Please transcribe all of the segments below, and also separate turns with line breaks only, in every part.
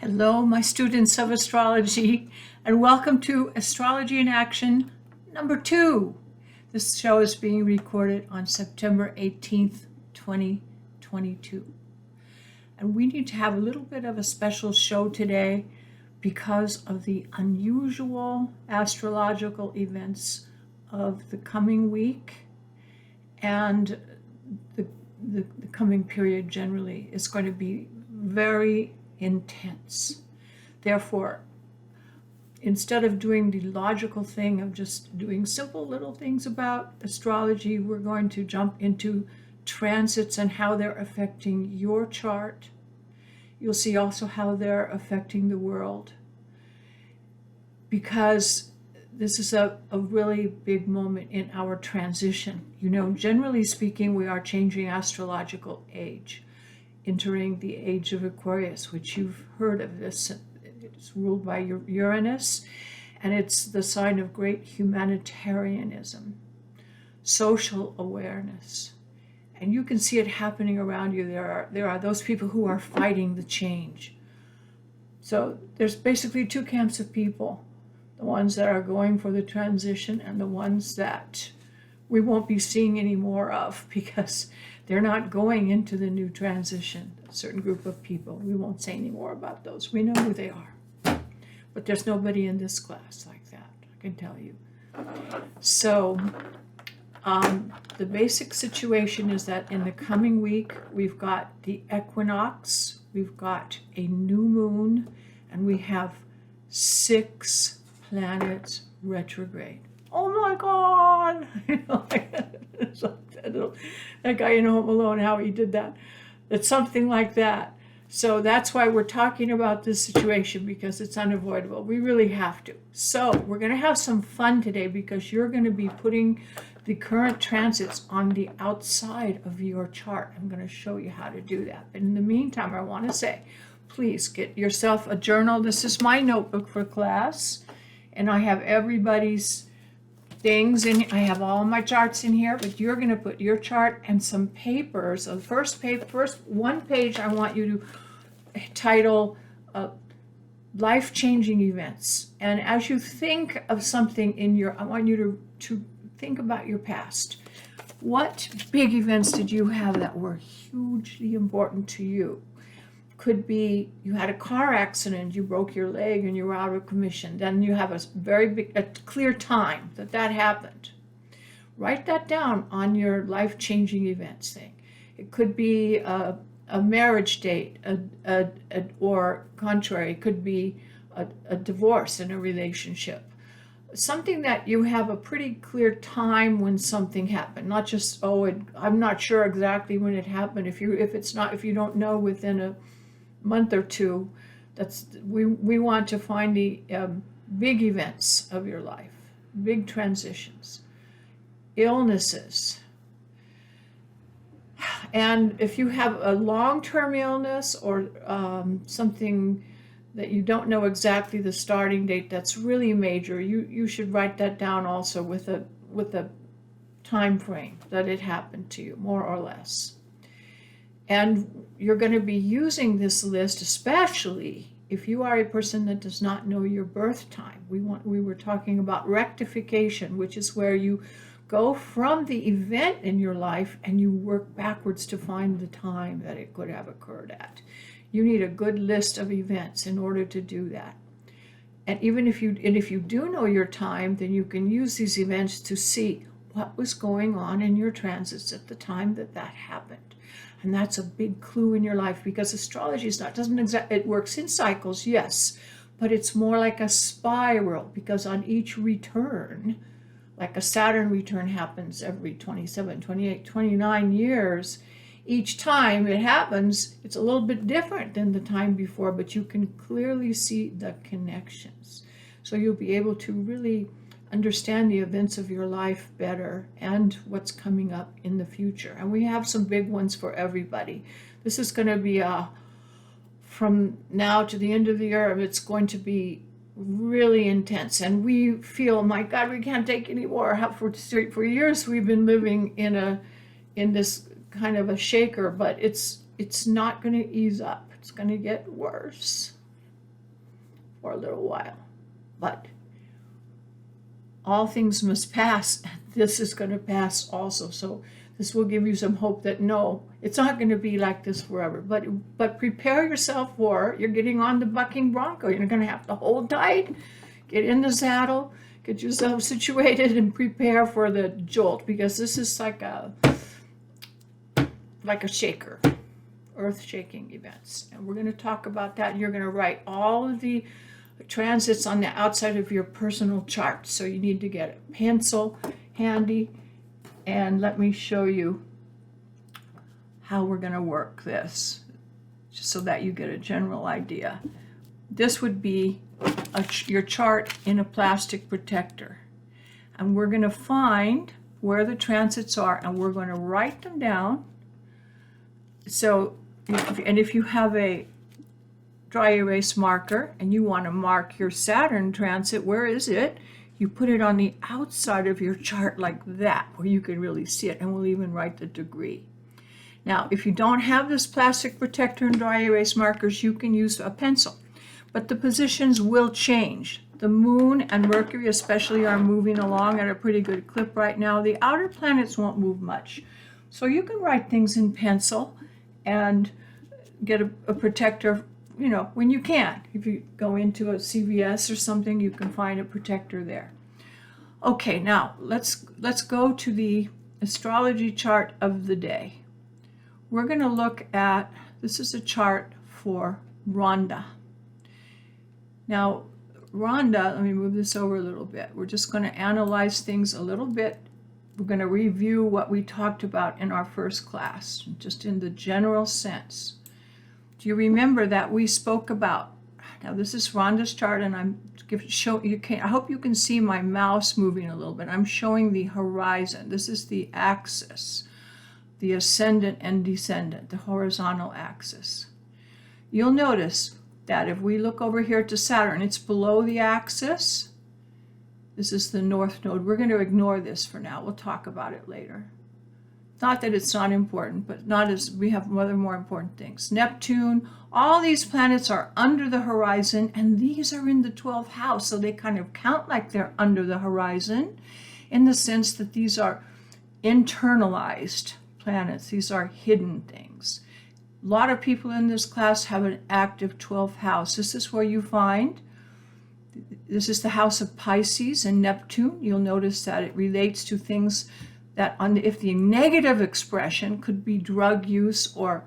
Hello, my students of astrology, and welcome to Astrology in Action number 2. This show is being recorded on September 18th, 2022. And we need to have a little bit of a special show today because of the unusual astrological events of the coming week and the coming period generally is going to be very intense. Therefore, instead of doing the logical thing of just doing simple little things about astrology, we're going to jump into transits and how they're affecting your chart. You'll see also how they're affecting the world, because this is a really big moment in our transition. You know, generally speaking, we are changing astrological age, entering the age of Aquarius, which you've heard of this. It's ruled by Uranus, and it's the sign of great humanitarianism, social awareness. And you can see it happening around you. There are those people who are fighting the change. So there's basically two camps of people: the ones that are going for the transition and the ones that we won't be seeing any more of because they're not going into the new transition. A certain group of people, we won't say any more about those. We know who they are. But there's nobody in this class like that, I can tell you. So the basic situation is that in the coming week, we've got the equinox, we've got a new moon, and we have 6 planets retrograde. Oh my God! That guy in Home Alone, how he did that. It's something like that. So that's why we're talking about this situation, because it's unavoidable. We really have to. So we're going to have some fun today because you're going to be putting the current transits on the outside of your chart. I'm going to show you how to do that. But in the meantime, I want to say, please get yourself a journal. This is my notebook for class, and I have everybody's things in. I have all my charts in here, but you're going to put your chart and some papers. So the first one page, I want you to title life-changing events. And as you think of something I want you to think about your past. What big events did you have that were hugely important to you? Could be you had a car accident, you broke your leg and you were out of commission. Then you have a clear time that happened. Write that down on your life-changing events thing. It could be a marriage date, or contrary, it could be a divorce in a relationship. Something that you have a pretty clear time when something happened, not just, I'm not sure exactly when it happened. If you don't know within a month or two, we want to find the big events of your life, big transitions, illnesses. And if you have a long-term illness or something that you don't know exactly the starting date, that's really major, you should write that down also with a time frame that it happened to you, more or less. And you're going to be using this list, especially if you are a person that does not know your birth time. We were talking about rectification, which is where you go from the event in your life and you work backwards to find the time that it could have occurred at. You need a good list of events in order to do that. And even if you do know your time, then you can use these events to see what was going on in your transits at the time that happened. And that's a big clue in your life, because astrology it works in cycles, yes, but it's more like a spiral, because on each return, like a Saturn return happens every 27, 28, 29 years, each time it happens, it's a little bit different than the time before, but you can clearly see the connections. So you'll be able to really understand the events of your life better and what's coming up in the future. And we have some big ones for everybody. This is going to be from now to the end of the year, it's going to be really intense. And we feel, my God, we can't take any more. For years we've been living in this kind of a shaker, but it's not going to ease up. It's going to get worse. for a little while. But all things must pass. This is going to pass also. So this will give you some hope that no, it's not going to be like this forever. But prepare yourself for, you're getting on the bucking bronco. You're going to have to hold tight, get in the saddle, get yourself situated, and prepare for the jolt, because this is like a shaker, earth-shaking events. And we're going to talk about that. You're going to write all of the transits on the outside of your personal chart. So you need to get a pencil handy, and let me show you how we're going to work this, just so that you get a general idea. This would be your chart in a plastic protector, and we're going to find where the transits are, and we're going to write them down. So, if you have a dry erase marker and you want to mark your Saturn transit, where is it? You put it on the outside of your chart like that, where you can really see it, and we'll even write the degree. Now, if you don't have this plastic protector and dry erase markers, you can use a pencil, but the positions will change. The moon and Mercury especially are moving along at a pretty good clip right now. The outer planets won't move much. So you can write things in pencil and get a protector, you know, when you can. If you go into a CVS or something, you can find a protector there. Okay, now let's go to the astrology chart of the day. We're going to look at, this is a chart for Rhonda. Now, Rhonda, let me move this over a little bit. We're just going to analyze things a little bit. We're going to review what we talked about in our first class, just in the general sense. Do you remember that we spoke about, now this is Rhonda's chart, and I hope you can see my mouse moving a little bit. I'm showing the horizon. This is the axis, the ascendant and descendant, the horizontal axis. You'll notice that if we look over here to Saturn, it's below the axis. This is the north node. We're going to ignore this for now. We'll talk about it later. Not that it's not important, but not as we have other more important things. Neptune, all these planets are under the horizon, and these are in the 12th house, so they kind of count like they're under the horizon in the sense that these are internalized planets. These are hidden things. A lot of people in this class have an active 12th house. This is where you find, this is the house of Pisces and Neptune. You'll notice that it relates to things that, if the negative expression could be drug use or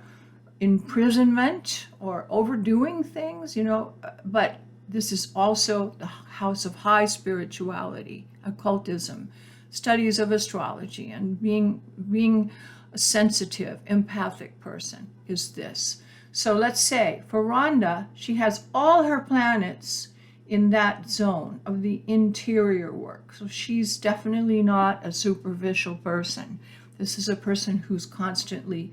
imprisonment or overdoing things, you know, but this is also the house of high spirituality, occultism, studies of astrology, and being a sensitive, empathic person is this. So let's say for Rhonda, she has all her planets in that zone of the interior work. So she's definitely not a superficial person. This is a person who's constantly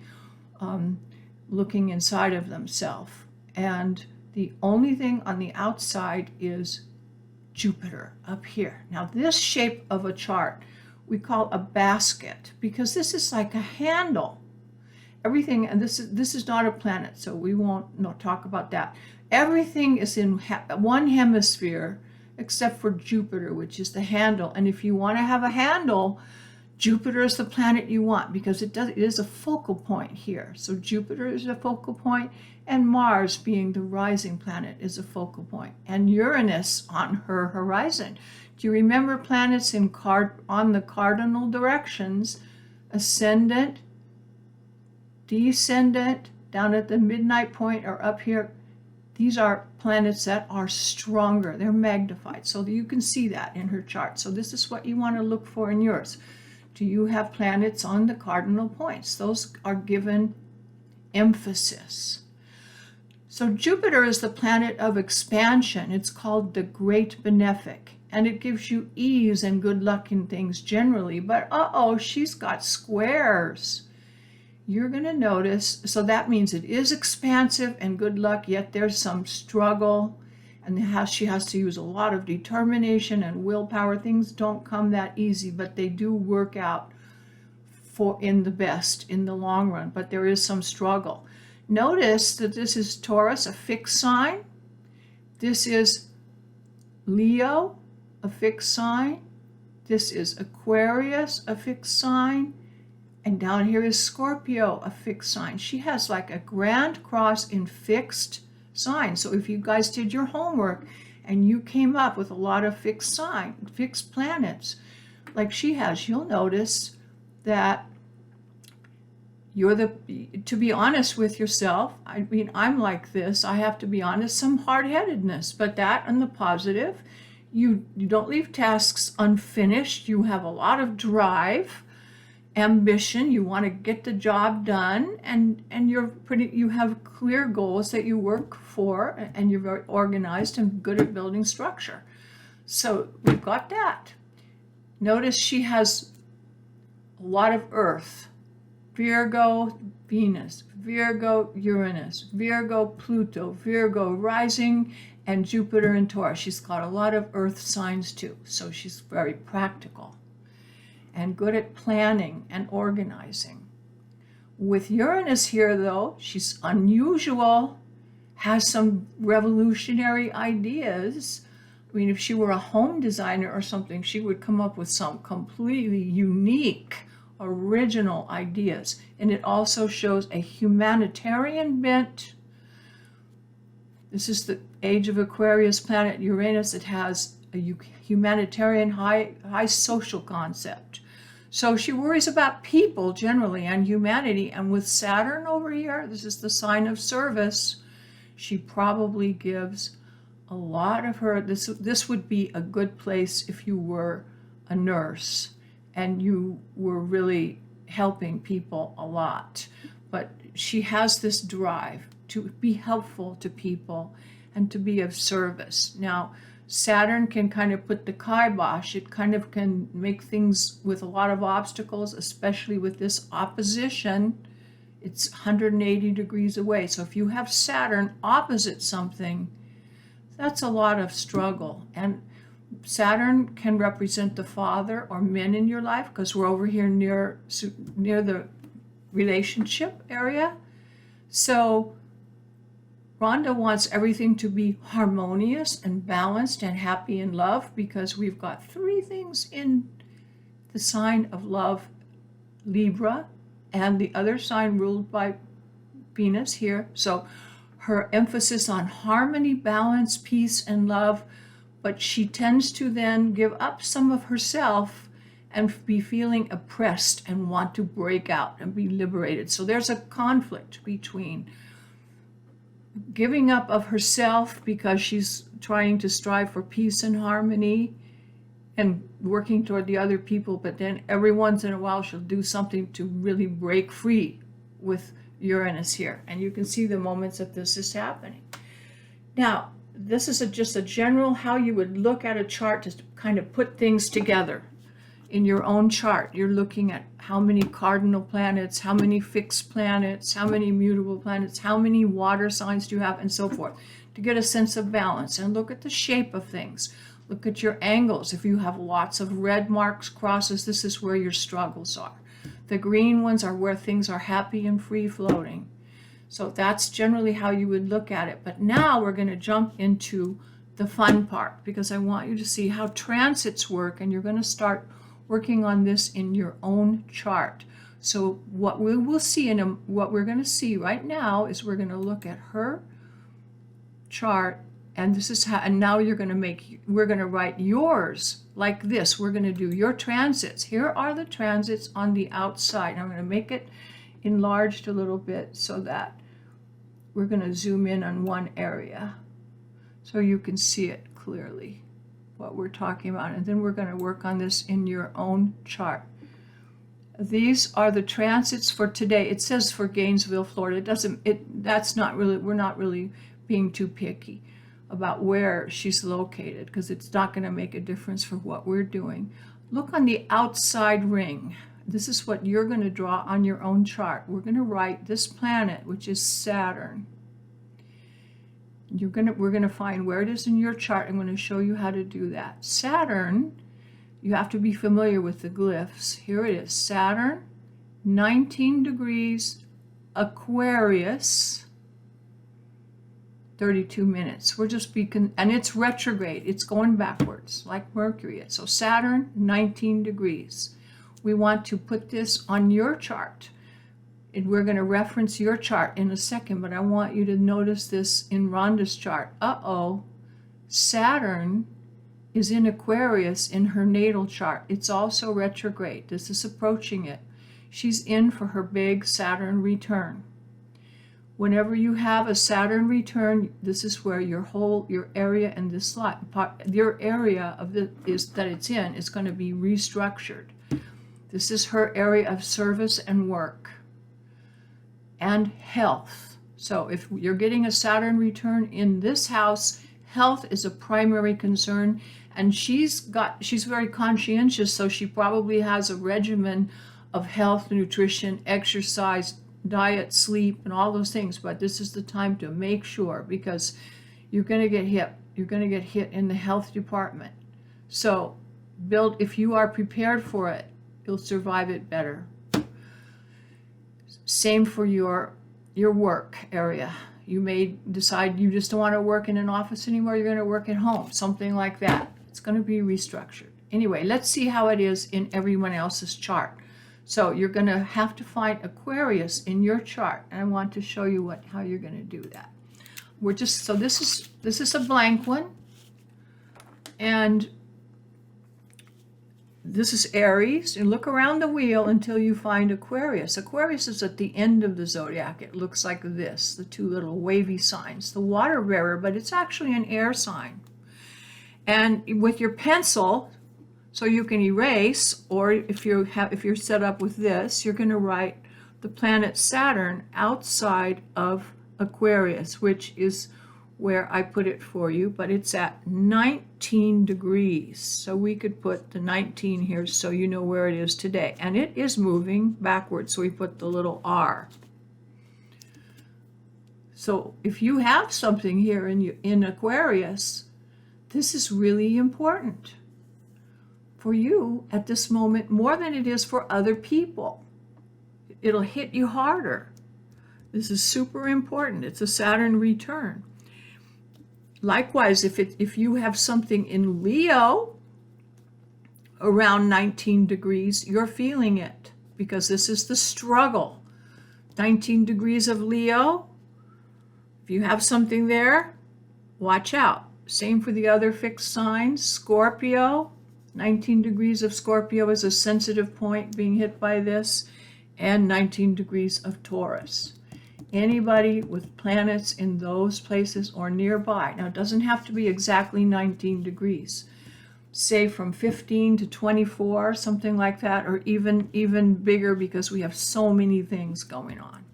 looking inside of themselves. And the only thing on the outside is Jupiter up here. Now this shape of a chart we call a basket, because this is like a handle. Everything, and this is not a planet, so we won't talk about that. Everything is in one hemisphere except for Jupiter, which is the handle. And if you want to have a handle, Jupiter is the planet you want, because it is a focal point here. So Jupiter is a focal point, and Mars, being the rising planet, is a focal point, and Uranus on her horizon. Do you remember planets on the cardinal directions? Ascendant, descendant, down at the midnight point, or up here. These are planets that are stronger. They're magnified. So you can see that in her chart. So this is what you want to look for in yours. Do you have planets on the cardinal points? Those are given emphasis. So Jupiter is the planet of expansion. It's called the Great Benefic. And it gives you ease and good luck in things generally. But she's got squares. You're going to notice, so that means it is expansive and good luck, yet there's some struggle, and she has to use a lot of determination and willpower. Things don't come that easy, but they do work out in the long run, but there is some struggle. Notice that this is Taurus, a fixed sign. This is Leo, a fixed sign. This is Aquarius, a fixed sign. And down here is Scorpio, a fixed sign. She has like a grand cross in fixed signs. So if you guys did your homework and you came up with a lot of fixed planets, like she has, you'll notice that to be honest with yourself, I mean, I'm like this, I have to be honest, some hard-headedness, but that and the positive, you don't leave tasks unfinished. You have a lot of drive, ambition, you want to get the job done, and you have clear goals that you work for, and you're very organized and good at building structure. So we've got that. Notice she has a lot of earth. Virgo, Venus, Virgo, Uranus, Virgo, Pluto, Virgo, rising, and Jupiter in Taurus. She's got a lot of earth signs too, so she's very practical and good at planning and organizing. With Uranus here, though, she's unusual, has some revolutionary ideas. I mean, if she were a home designer or something, she would come up with some completely unique, original ideas. And it also shows a humanitarian bent. This is the age of Aquarius planet Uranus. It has a humanitarian, high social concept. So she worries about people generally and humanity. And with Saturn over here, this is the sign of service. She probably gives a lot of her, this would be a good place if you were a nurse and you were really helping people a lot. But she has this drive to be helpful to people and to be of service. Now, Saturn can kind of put the kibosh. It kind of can make things with a lot of obstacles, especially with this opposition. It's 180 degrees away. So if you have Saturn opposite something, that's a lot of struggle. And Saturn can represent the father or men in your life, because we're over here near the relationship area. So Rhonda wants everything to be harmonious and balanced and happy in love, because we've got 3 things in the sign of love, Libra, and the other sign ruled by Venus here. So her emphasis on harmony, balance, peace, and love, but she tends to then give up some of herself and be feeling oppressed and want to break out and be liberated. So there's a conflict between giving up of herself because she's trying to strive for peace and harmony and working toward the other people, but then every once in a while she'll do something to really break free with Uranus here. And you can see the moments that this is happening. Now, this is just a general how you would look at a chart to kind of put things together in your own chart. You're looking at how many cardinal planets, how many fixed planets, how many mutable planets, how many water signs do you have, and so forth, to get a sense of balance. And look at the shape of things. Look at your angles. If you have lots of red marks, crosses, this is where your struggles are. The green ones are where things are happy and free floating. So that's generally how you would look at it. But now we're going to jump into the fun part, because I want you to see how transits work, and you're going to start working on this in your own chart. So what we will see what we're going to see right now is we're going to look at her chart, and this is how, and now we're going to write yours like this. We're going to do your transits. Here are the transits on the outside. I'm going to make it enlarged a little bit so that we're going to zoom in on one area so you can see it clearly, what we're talking about. And then we're going to work on this in your own chart. These are the transits for today. It says for Gainesville, Florida. That's not really, we're not really being too picky about where she's located, because it's not going to make a difference for what we're doing. Look on the outside ring. This is what you're going to draw on your own chart. We're going to write this planet, which is Saturn. We're going to find where it is in your chart. I'm going to show you how to do that. Saturn, you have to be familiar with the glyphs. Here it is. Saturn, 19 degrees Aquarius, 32 minutes. We're just and it's retrograde. It's going backwards like Mercury is. So Saturn, 19 degrees. We want to put this on your chart. And we're going to reference your chart in a second, but I want you to notice this in Rhonda's chart. Saturn is in Aquarius in her natal chart. It's also retrograde. This is approaching it. She's in for her big Saturn return. Whenever you have a Saturn return, this is where your area and this your area of that it's in is going to be restructured. This is her area of service and work and health. So if you're getting a Saturn return in this house, health is a primary concern, and she's very conscientious, so she probably has a regimen of health, nutrition, exercise, diet, sleep, and all those things. But this is the time to make sure, because you're going to get hit. You're going to get hit in the health department. So if you are prepared for it, you'll survive it better. Same for your work area. You may decide you just don't want to work in an office anymore. You're going to work at home, something like that. It's going to be restructured. Anyway, let's see how it is in everyone else's chart. So you're going to have to find Aquarius in your chart, and I want to show you how you're going to do that. This is a blank one, and this is Aries, and look around the wheel until you find Aquarius. Aquarius is at the end of the zodiac. It looks like this, the two little wavy signs, the water bearer, but it's actually an air sign. And with your pencil, so you can erase, or if you're set up with this, you're going to write the planet Saturn outside of Aquarius, which is where I put it for you, but it's at 19 degrees. So we could put the 19 here so you know where it is today. And it is moving backwards, so we put the little R. So if you have something here in Aquarius, this is really important for you at this moment, more than it is for other people. It'll hit you harder. This is super important. It's a Saturn return. Likewise, if you have something in Leo around 19 degrees, you're feeling it, because this is the struggle. 19 degrees of Leo, if you have something there, watch out. Same for the other fixed signs. Scorpio, 19 degrees of Scorpio is a sensitive point being hit by this, and 19 degrees of Taurus. Anybody with planets in those places or nearby. Now, it doesn't have to be exactly 19 degrees. Say from 15 to 24, something like that, or even bigger, because we have so many things going on.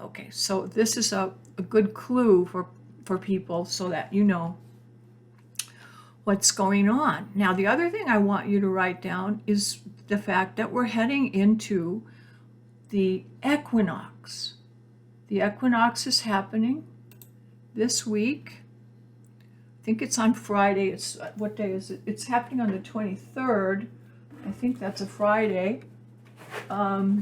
Okay, so this is a good clue for people so that you know what's going on. Now, the other thing I want you to write down is the fact that we're heading into the equinox. The equinox is happening this week. I think it's on Friday. What day is it? It's happening on the 23rd. I think that's a Friday. Yeah.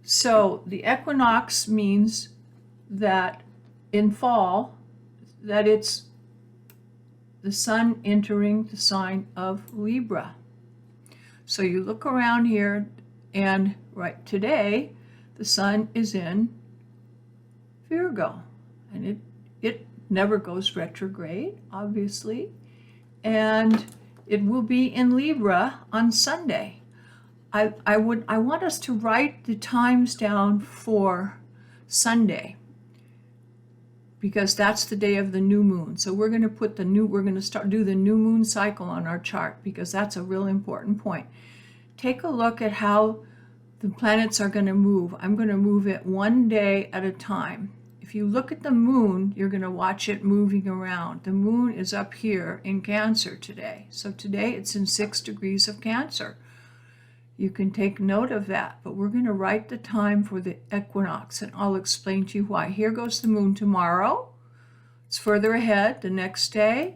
So the equinox means that in fall, that it's the sun entering the sign of Libra. So you look around here, and right today, the sun is in Virgo, and it never goes retrograde, obviously, and it will be in Libra on Sunday. I want us to write the times down for Sunday, because that's the day of the new moon. So we're going to put do the new moon cycle on our chart, because that's a real important point. Take a look at how the planets are going to move. I'm going to move it one day at a time. If you look at the moon, you're going to watch it moving around. The moon is up here in Cancer today. So today it's in 6 degrees of Cancer. You can take note of that, but we're going to write the time for the equinox, and I'll explain to you why. Here goes the moon tomorrow. It's further ahead, the next day.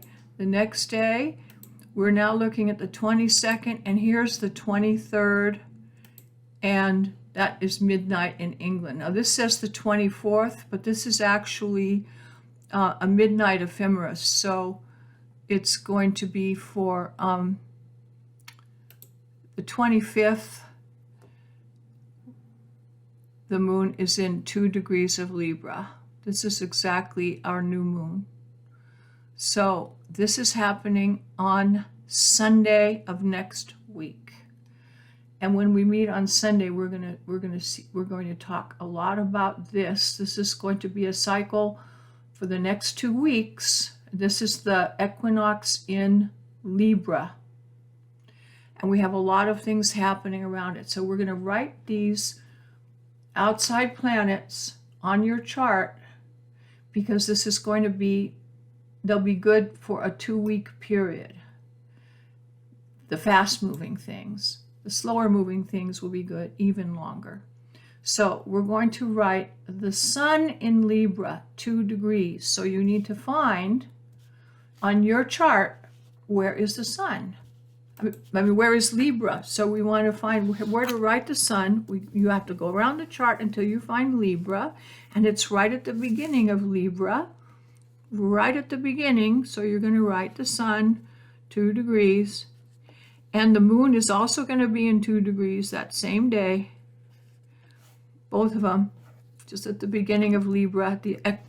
We're now looking at the 22nd, and here's the 23rd, and That is midnight in England. Now this says the 24th, but this is actually a midnight ephemeris. So it's going to be for the 25th. The moon is in 2 degrees of Libra. This is exactly our new moon. So this is happening on Sunday of next week. And when we meet on Sunday, we're going to talk a lot about this. This is going to be a cycle for the next 2 weeks. This is the equinox in Libra. And we have a lot of things happening around it. So we're going to write these outside planets on your chart, because this is going to be, they'll be good for a 2-week period. The fast-moving things. The slower moving things will be good even longer. So we're going to write the sun in Libra, 2 degrees. So you need to find on your chart, where is the sun? I mean, where is Libra? So we want to find where to write the sun. You have to go around the chart until you find Libra, and it's right at the beginning of Libra, right at the beginning. So you're going to write the sun, 2 degrees, and the moon is also going to be in 2 degrees that same day. Both of them, just at the beginning of Libra.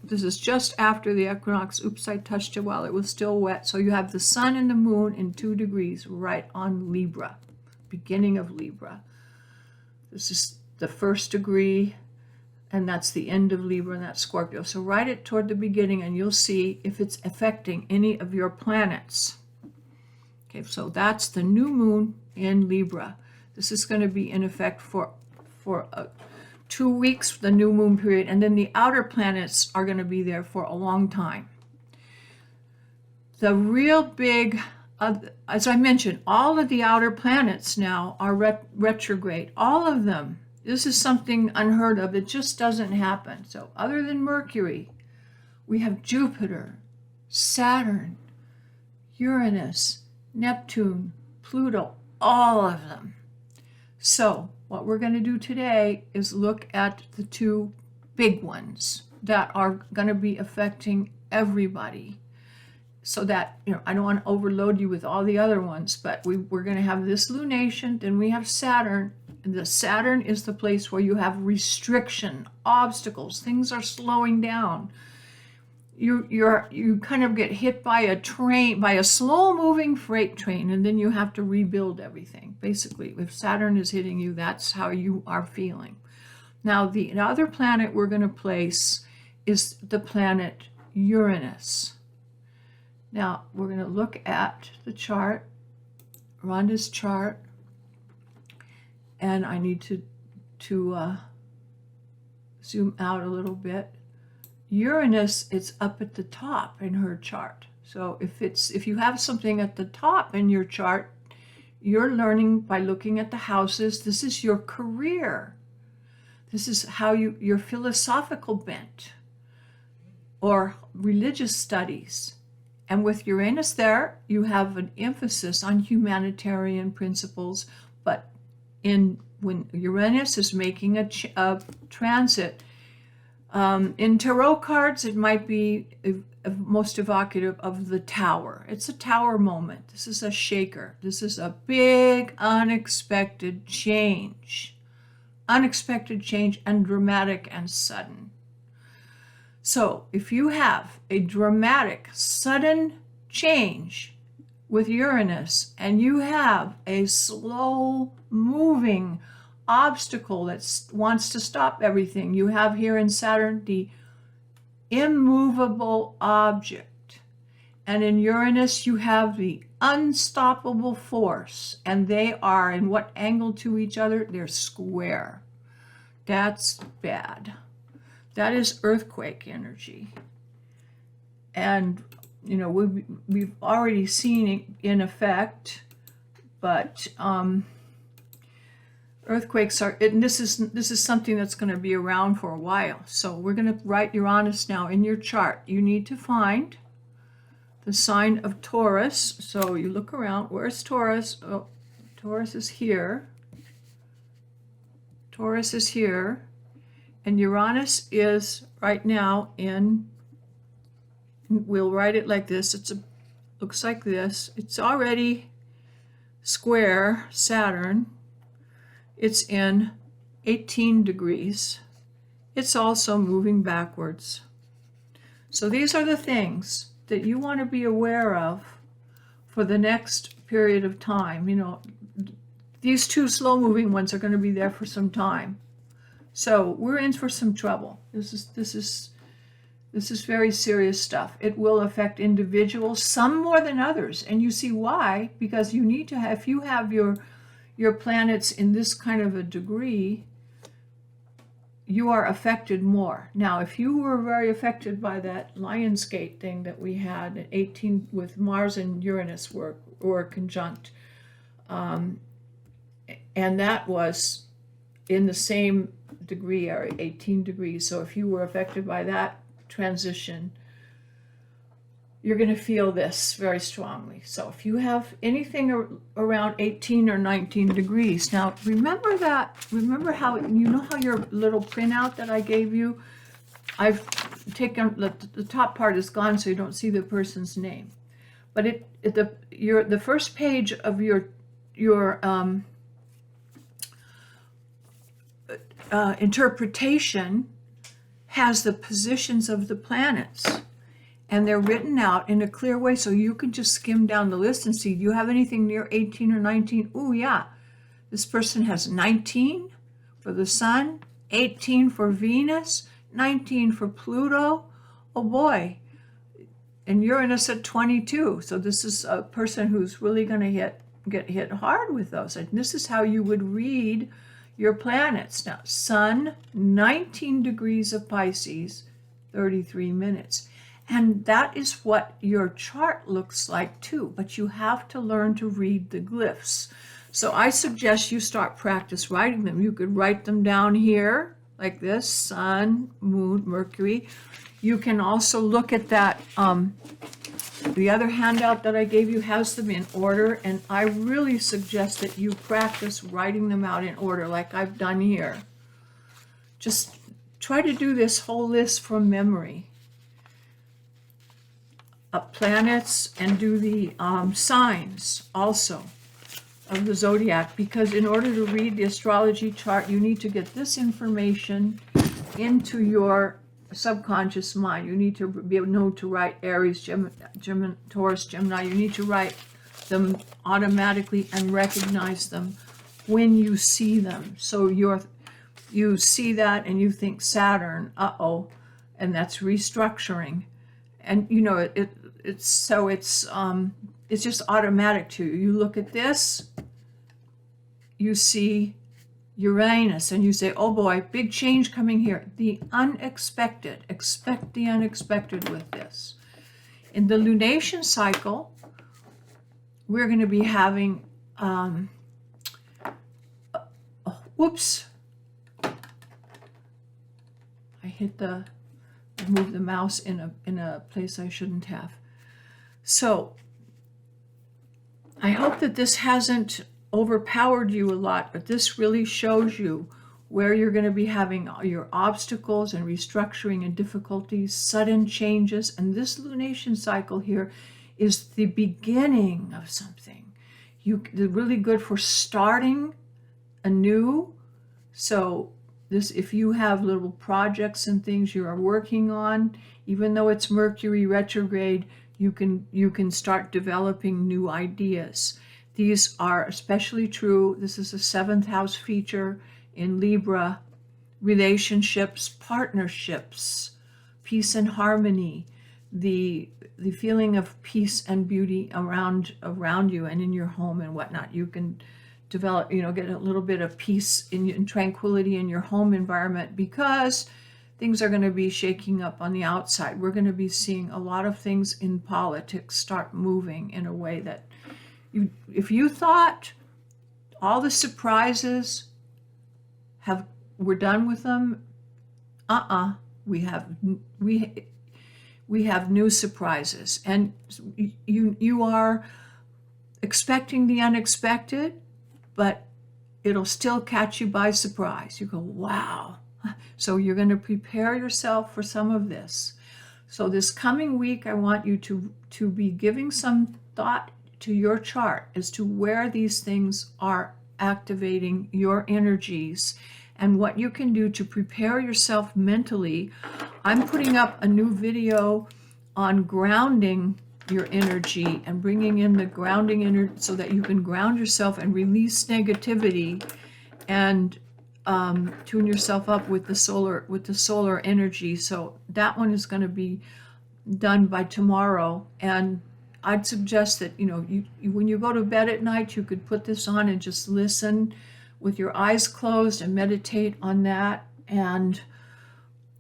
This is just after the equinox. Oops, I touched it while it was still wet. So you have the sun and the moon in 2 degrees right on Libra, beginning of Libra. This is the 1st degree, and that's the end of Libra, and that's Scorpio. So write it toward the beginning, and you'll see if it's affecting any of your planets. Okay, so that's the new moon in Libra. This is going to be in effect for 2 weeks, the new moon period, and then the outer planets are going to be there for a long time. The real big, as I mentioned, all of the outer planets now are retrograde. All of them. This is something unheard of. It just doesn't happen. So other than Mercury, we have Jupiter, Saturn, Uranus, Neptune, Pluto, all of them. So what we're going to do today is look at the 2 big ones that are going to be affecting everybody, so that, I don't want to overload you with all the other ones, but we're going to have this lunation, then we have Saturn, and the Saturn is the place where you have restriction, obstacles, things are slowing down. You kind of get hit by a train, by a slow-moving freight train, and then you have to rebuild everything. Basically, if Saturn is hitting you, that's how you are feeling. Now, the other planet we're going to place is the planet Uranus. Now, we're going to look at the chart, Rhonda's chart, and I need to zoom out a little bit. Uranus, it's up at the top in her chart. So if you have something at the top in your chart, you're learning by looking at the houses. This is your career. This is how your philosophical bent or religious studies. And with Uranus there, you have an emphasis on humanitarian principles. But when Uranus is making a transit, in tarot cards, it might be most evocative of the Tower. It's a Tower moment. This is a shaker. This is a big, unexpected change. Unexpected change, and dramatic and sudden. So if you have a dramatic, sudden change with Uranus, and you have a slow-moving obstacle that wants to stop everything. You have here in Saturn the immovable object, and in Uranus you have the unstoppable force, and they are in what angle to each other? They're square. That's bad. That is earthquake energy, and we've already seen it in effect, but earthquakes are, and this is something that's going to be around for a while. So we're going to write Uranus now in your chart. You need to find the sign of Taurus. So you look around. Where's Taurus? Oh, Taurus is here. Taurus is here, and Uranus is right now in, we'll write it like this, looks like this. It's already square Saturn. It's in 18 degrees. It's also moving backwards. So these are the things that you want to be aware of for the next period of time. You know, these two slow-moving ones are going to be there for some time. So we're in for some trouble. This is very serious stuff. It will affect individuals, some more than others. And you see why, because you need to have, if you have your planets in this kind of a degree, you are affected more. Now, if you were very affected by that Lionsgate thing that we had at 18 with Mars and Uranus were conjunct, and that was in the same degree area, 18 degrees. So if you were affected by that transition, you're going to feel this very strongly. So if you have anything around 18 or 19 degrees, now remember how, you know how your little printout that I gave you, I've taken, the top part is gone so you don't see the person's name. But the first page of your interpretation has the positions of the planets. And they're written out in a clear way, so you can just skim down the list and see, do you have anything near 18 or 19? Oh, yeah. This person has 19 for the Sun, 18 for Venus, 19 for Pluto. Oh, boy. And Uranus at 22. So this is a person who's really going to get hit hard with those. And this is how you would read your planets. Now, Sun, 19 degrees of Pisces, 33 minutes. And that is what your chart looks like too, but you have to learn to read the glyphs. So I suggest you start practice writing them. You could write them down here like this, Sun, Moon, Mercury. You can also look at that, the other handout that I gave you has them in order, and I really suggest that you practice writing them out in order like I've done here. Just try to do this whole list from memory. Planets, and do the signs also of the zodiac, because in order to read the astrology chart, you need to get this information into your subconscious mind. You need to be able to know to write Aries, Taurus, Gemini. You need to write them automatically and recognize them when you see them. So you see that and you think Saturn, and that's restructuring. And you know it's just automatic to you. You look at this, you see Uranus, and you say, "Oh boy, big change coming here." The unexpected. Expect the unexpected with this. In the lunation cycle, we're going to be having. Whoops! I moved the mouse in a place I shouldn't have. So I hope that this hasn't overpowered you a lot, but this really shows you where you're going to be having your obstacles and restructuring and difficulties, sudden changes. And this lunation cycle here is the beginning of something. They're really good for starting anew. So if you have little projects and things you are working on, even though it's Mercury retrograde, you can start developing new ideas. These are especially true. This is a 7th house feature in Libra. Relationships, partnerships, peace and harmony, the feeling of peace and beauty around you and in your home and whatnot. You can develop, get a little bit of peace and tranquility in your home environment, because things are going to be shaking up on the outside. We're going to be seeing a lot of things in politics start moving in a way that if you thought all the surprises we're done with them, we have new surprises, and you are expecting the unexpected, but it'll still catch you by surprise. You go, wow. So you're going to prepare yourself for some of this. So this coming week, I want you to be giving some thought to your chart as to where these things are activating your energies and what you can do to prepare yourself mentally. I'm putting up a new video on grounding your energy and bringing in the grounding energy so that you can ground yourself and release negativity and tune yourself up with the solar energy. So that one is going to be done by tomorrow. And I'd suggest that, you when you go to bed at night, you could put this on and just listen with your eyes closed and meditate on that. And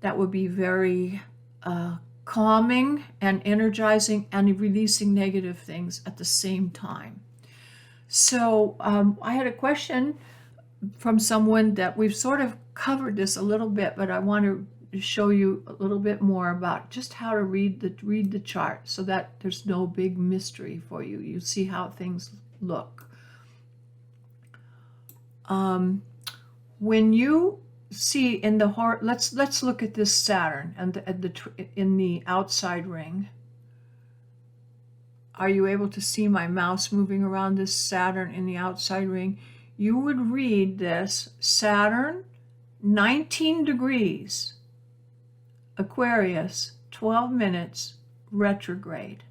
that would be very calming and energizing and releasing negative things at the same time. So I had a question from someone that we've sort of covered this a little bit, but I want to show you a little bit more about just how to read the chart so that there's no big mystery for you. You see how things look. When you see in the let's look at this Saturn and in the outside ring. Are you able to see my mouse moving around this Saturn in the outside ring? You would read this Saturn 19 degrees Aquarius 12 minutes retrograde.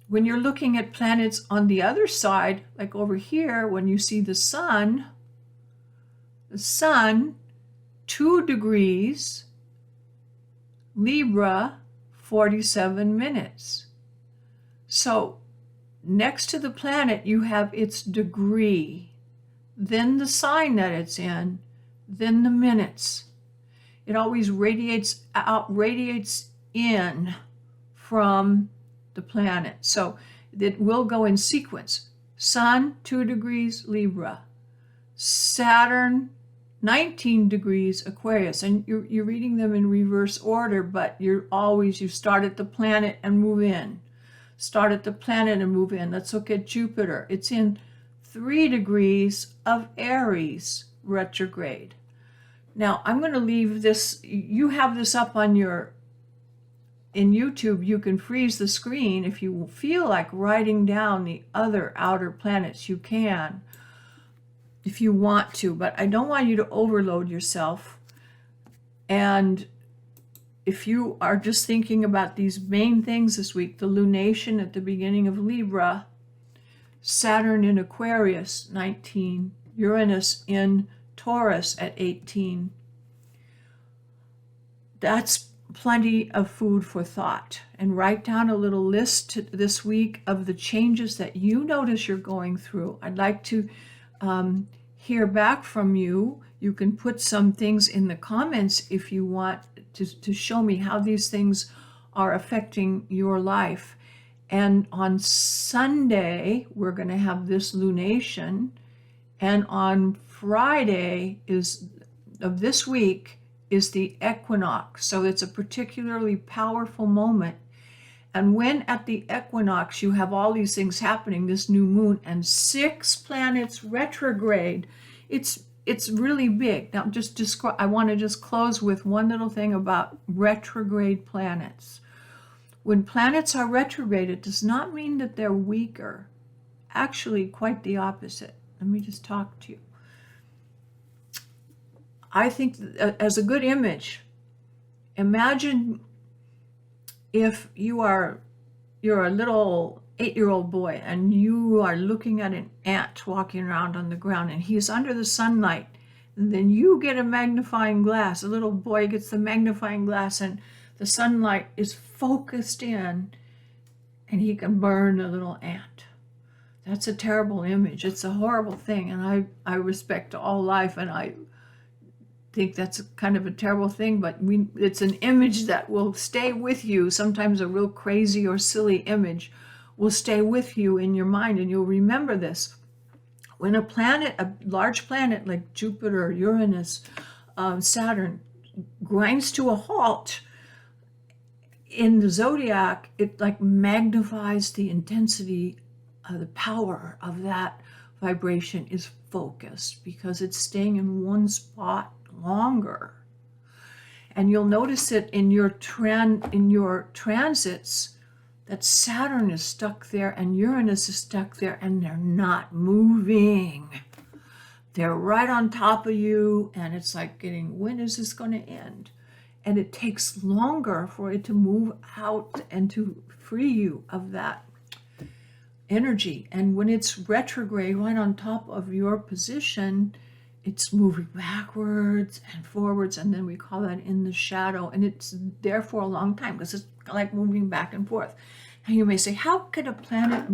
When you're looking at planets on the other side, like over here, when you see the sun 2 degrees Libra 47 minutes. So next to the planet, you have its degree, then the sign that it's in, then the minutes. It always radiates in from the planet. So it will go in sequence. Sun, 2 degrees Libra. Saturn, 19 degrees Aquarius. And you're reading them in reverse order, but you start at the planet and move in. Start at the planet and move in. Let's look at Jupiter. It's in 3 degrees of Aries retrograde. Now, I'm going to leave this. You have this up on in YouTube. You can freeze the screen. If you feel like writing down the other outer planets, you can, if you want to. But I don't want you to overload yourself. And if you are just thinking about these main things this week, the lunation at the beginning of Libra, Saturn in Aquarius, 19, Uranus in Taurus at 18. That's plenty of food for thought. And write down a little list this week of the changes that you notice you're going through. I'd like to hear back from you. You can put some things in the comments if you want to show me how these things are affecting your life. And on Sunday, we're going to have this lunation. And on Friday of this week is the equinox. So it's a particularly powerful moment. And when at the equinox, you have all these things happening, this new moon and 6 planets retrograde, it's really big. Now, I want to just close with one little thing about retrograde planets. When planets are retrograde, it does not mean that they're weaker. Actually, quite the opposite. Let me just talk to you. I think as a good image, imagine if you're a little 8-year-old boy and you are looking at an ant walking around on the ground and he's under the sunlight, and then you get a magnifying glass. A little boy gets the magnifying glass and the sunlight is focused in and he can burn a little ant. That's a terrible image. It's a horrible thing, and I respect all life, and I think that's kind of a terrible thing, but it's an image that will stay with you. Sometimes a real crazy or silly image will stay with you in your mind, and you'll remember this. When a large planet like Jupiter, Uranus, Saturn, grinds to a halt in the zodiac, it like magnifies the intensity, the power of that vibration is focused because it's staying in one spot longer. And you'll notice it in your transits that Saturn is stuck there and Uranus is stuck there, and they're not moving. They're right on top of you, and it's like getting, when is this going to end? And it takes longer for it to move out and to free you of that energy. And when it's retrograde right on top of your position, it's moving backwards and forwards, and then we call that in the shadow, and it's there for a long time because it's like moving back and forth. And you may say, how could a planet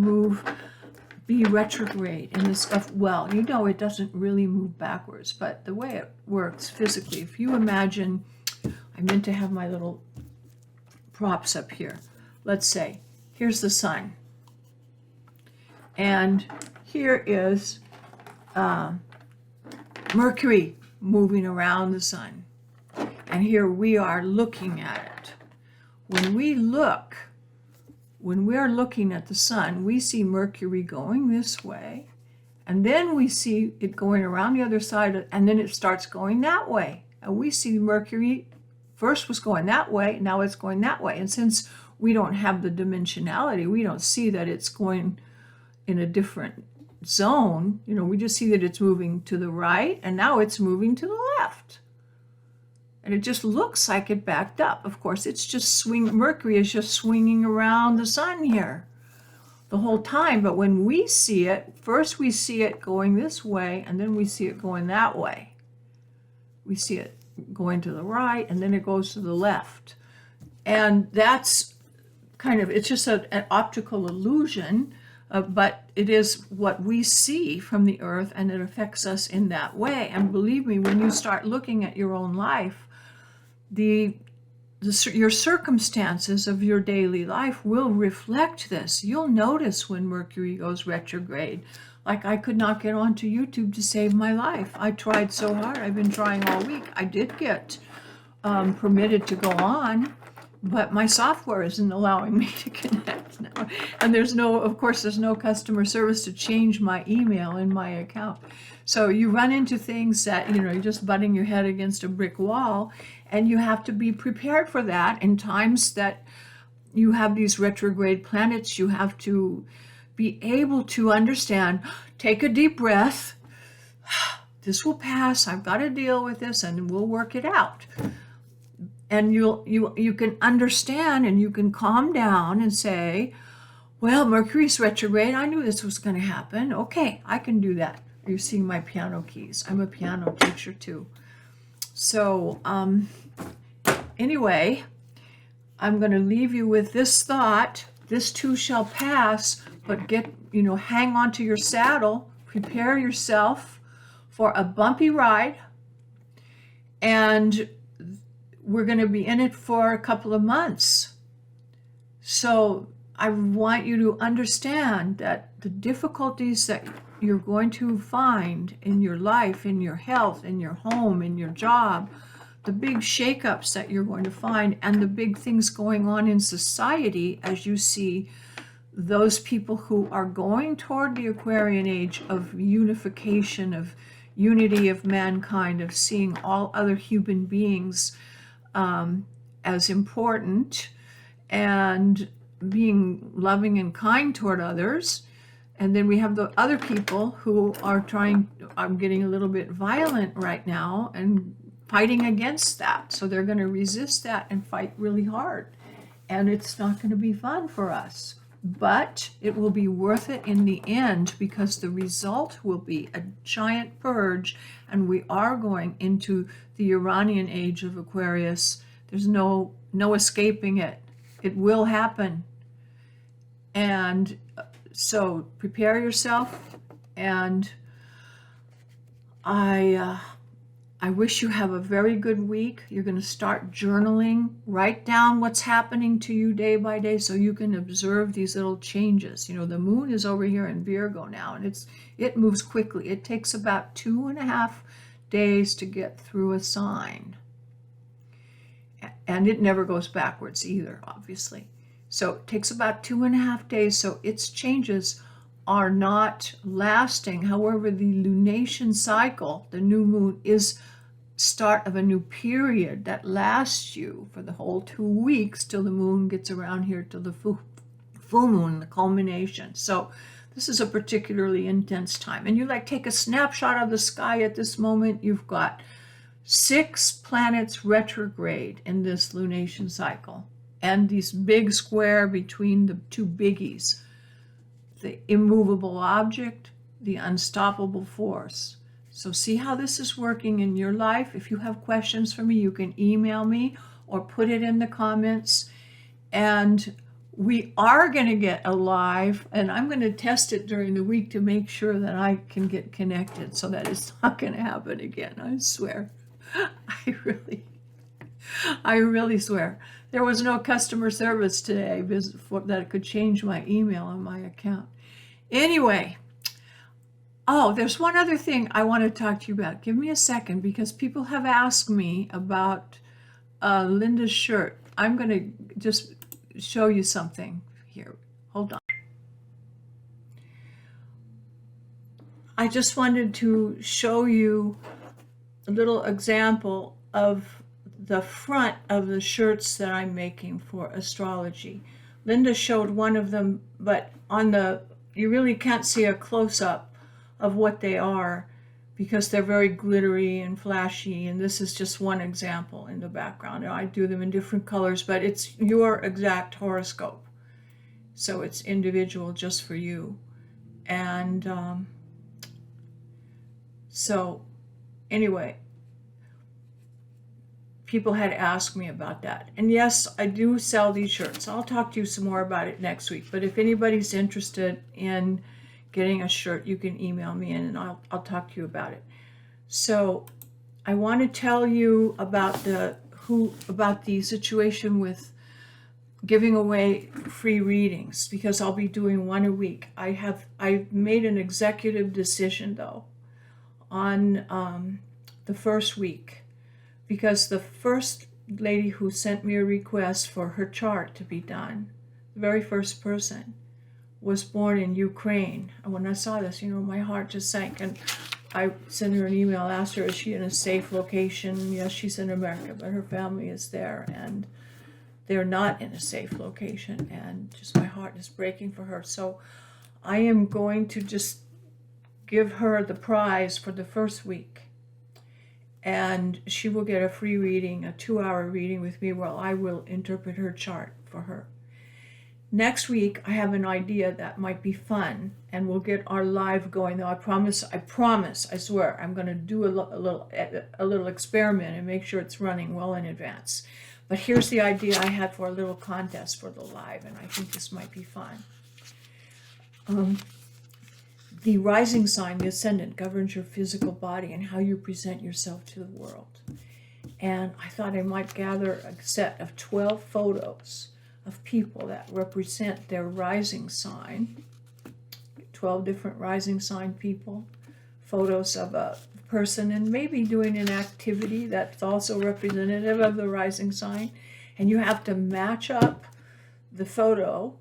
be retrograde in this stuff? Well, you know, it doesn't really move backwards, but the way it works physically, if you imagine, I meant to have my little props up here. Let's say, here's the sun, and here is Mercury moving around the sun, and here we are looking at it. When we are looking at the sun, we see Mercury going this way, and then we see it going around the other side, and then it starts going that way. And we see Mercury first was going that way, now it's going that way. And since we don't have the dimensionality, we don't see that it's going in a different zone. You know, we just see that it's moving to the right, and now it's moving to the left. And it just looks like it backed up. Of course, it's just Mercury is just swinging around the sun here the whole time. But when we see it, first we see it going this way, and then we see it going that way. We see it going to the right, and then it goes to the left. And that's kind of, it's just an optical illusion, but it is what we see from the earth, and it affects us in that way. And believe me, when you start looking at your own life, your circumstances of your daily life will reflect this. You'll notice when Mercury goes retrograde. Like, I could not get onto YouTube to save my life. I tried so hard. I've been trying all week. I did get permitted to go on, but my software isn't allowing me to connect now. And there's no customer service to change my email in my account. So you run into things that, you know, you're just butting your head against a brick wall, and you have to be prepared for that. In times that you have these retrograde planets, you have to be able to understand, take a deep breath. This will pass. I've got to deal with this, and we'll work it out. And you can understand, and you can calm down and say, well, Mercury's retrograde. I knew this was going to happen. Okay, I can do that. You're seeing my piano keys. I'm a piano teacher too. So anyway, I'm going to leave you with this thought. This too shall pass, but hang on to your saddle. Prepare yourself for a bumpy ride. And we're going to be in it for a couple of months. So I want you to understand that the difficulties that you're going to find in your life, in your health, in your home, in your job, the big shakeups that you're going to find, and the big things going on in society as you see those people who are going toward the Aquarian age of unification, of unity of mankind, of seeing all other human beings as important, and being loving and kind toward others. And then we have the other people who are getting a little bit violent right now and fighting against that. So they're going to resist that and fight really hard. And it's not going to be fun for us. But it will be worth it in the end, because the result will be a giant purge, and we are going into the Uranian age of Aquarius. There's no escaping it. It will happen. And so prepare yourself, and I wish you have a very good week. You're going to start journaling. Write down what's happening to you day by day so you can observe these little changes. You know, the moon is over here in Virgo now, and it moves quickly. It takes about 2.5 days to get through a sign. And it never goes backwards either, obviously. So it takes about 2.5 days. So its changes are not lasting. However, the lunation cycle, the new moon, is start of a new period that lasts you for the whole 2 weeks till the moon gets around here, till the full moon, the culmination. So this is a particularly intense time. And you like take a snapshot of the sky at this moment. You've got 6 planets retrograde in this lunation cycle, and this big square between the 2 biggies, the immovable object, the unstoppable force. So see how this is working in your life. If you have questions for me, you can email me or put it in the comments. And we are going to get a live, and I'm going to test it during the week to make sure that I can get connected so that it's not going to happen again. I swear. I really swear. There was no customer service today that could change my email on my account. Anyway, oh, there's one other thing I want to talk to you about. Give me a second, because people have asked me about Linda's shirt. I'm going to just show you something here. Hold on. I just wanted to show you a little example of the front of the shirts that I'm making for astrology. Linda showed one of them, but you really can't see a close-up of what they are because they're very glittery and flashy, and this is just one example in the background. And I do them in different colors, but it's your exact horoscope, so it's individual just for you. And so anyway, people had asked me about that. And yes, I do sell these shirts. I'll talk to you some more about it next week. But if anybody's interested in getting a shirt, you can email me and I'll talk to you about it. So I want to tell you about the situation with giving away free readings, because I'll be doing one a week. I've made an executive decision though on the first week, because the first lady who sent me a request for her chart to be done, the very first person, was born in Ukraine. And when I saw this, my heart just sank. And I sent her an email, asked her, is she in a safe location? Yes, she's in America, but her family is there, and they're not in a safe location. And just my heart is breaking for her. So I am going to just give her the prize for the first week. And she will get a free reading, a 2-hour reading with me, where I will interpret her chart for her. Next week, I have an idea that might be fun, and we'll get our live going. Though I promise, I swear, I'm going to do a little experiment and make sure it's running well in advance. But here's the idea I had for a little contest for the live, and I think this might be fun. The rising sign, the ascendant, governs your physical body and how you present yourself to the world. And I thought I might gather a set of 12 photos of people that represent their rising sign, 12 different rising sign people, photos of a person, and maybe doing an activity that's also representative of the rising sign. And you have to match up the photo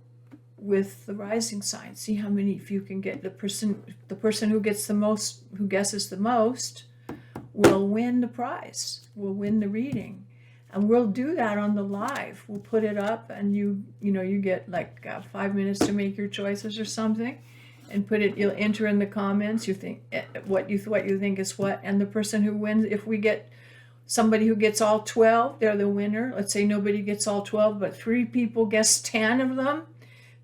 with the rising sign. See how many, if you can get the person who gets the most, who guesses the most, will win the prize, will win the reading. And we'll do that on the live. We'll put it up, and you get like 5 minutes to make your choices or something, and you'll enter in the comments. You think what you think is what, and the person who wins, if we get somebody who gets all 12, they're the winner. Let's say nobody gets all 12, but 3 people guess 10 of them.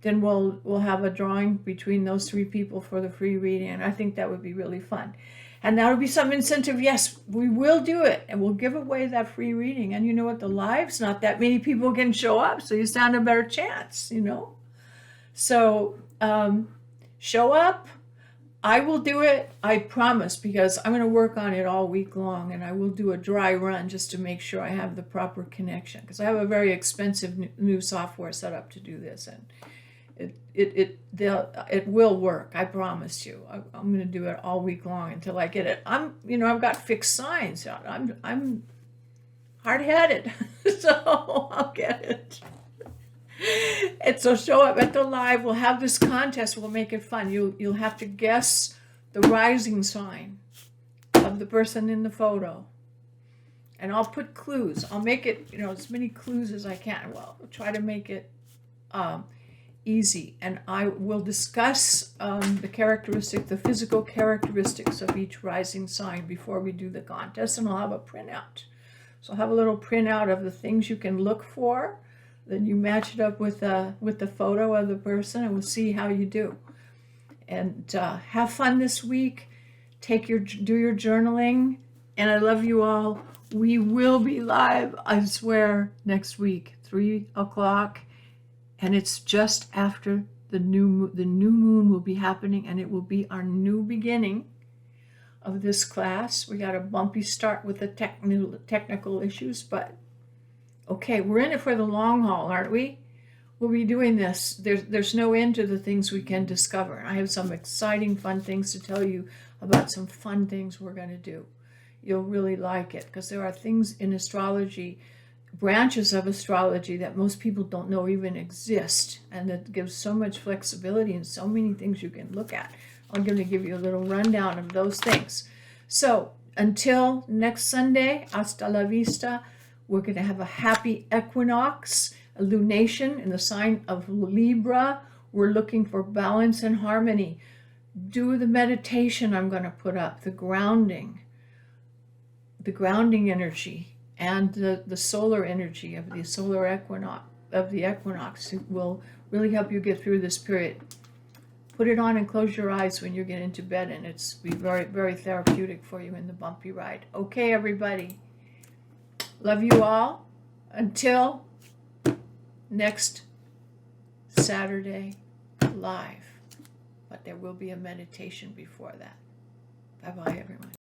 Then we'll have a drawing between those 3 people for the free reading. And I think that would be really fun. And that would be some incentive. Yes, we will do it. And we'll give away that free reading. And you know what? The live's not that many people can show up. So you stand a better chance, So show up. I will do it. I promise, because I'm going to work on it all week long. And I will do a dry run just to make sure I have the proper connection. Because I have a very expensive new software set up to do this. And it will work. I promise you. I'm going to do it all week long until I get it. I've got fixed signs. I'm hard-headed, so I'll get it. And so show up at the live. We'll have this contest. We'll make it fun. You'll have to guess the rising sign of the person in the photo. And I'll put clues. I'll make it, as many clues as I can. Well, I'll try to make it easy. And I will discuss the physical characteristics of each rising sign before we do the contest. And I'll have a printout. So I'll have a little printout of the things you can look for. Then you match it up with the photo of the person, and we'll see how you do. And have fun this week. Do your journaling. And I love you all. We will be live, I swear, next week, 3 o'clock. And it's just after the new moon will be happening, and it will be our new beginning of this class. We got a bumpy start with the technical issues, but okay, we're in it for the long haul, aren't we? We'll be doing this. There's no end to the things we can discover. I have some exciting, fun things to tell you about some fun things we're going to do. You'll really like it, because there are things in astrology, branches of astrology, that most people don't know even exist, and that gives so much flexibility and so many things you can look at. I'm going to give you a little rundown of those things. So until next Sunday, hasta la vista. We're going to have a happy equinox, a lunation in the sign of Libra. We're looking for balance and harmony. Do the meditation I'm going to put up, the grounding energy, and the solar energy of the solar equinox. It will really help you get through this period. Put it on and close your eyes when you get into bed, and it's be very, very therapeutic for you in the bumpy ride. Okay, everybody. Love you all. Until next Saturday live. But there will be a meditation before that. Bye-bye, everyone.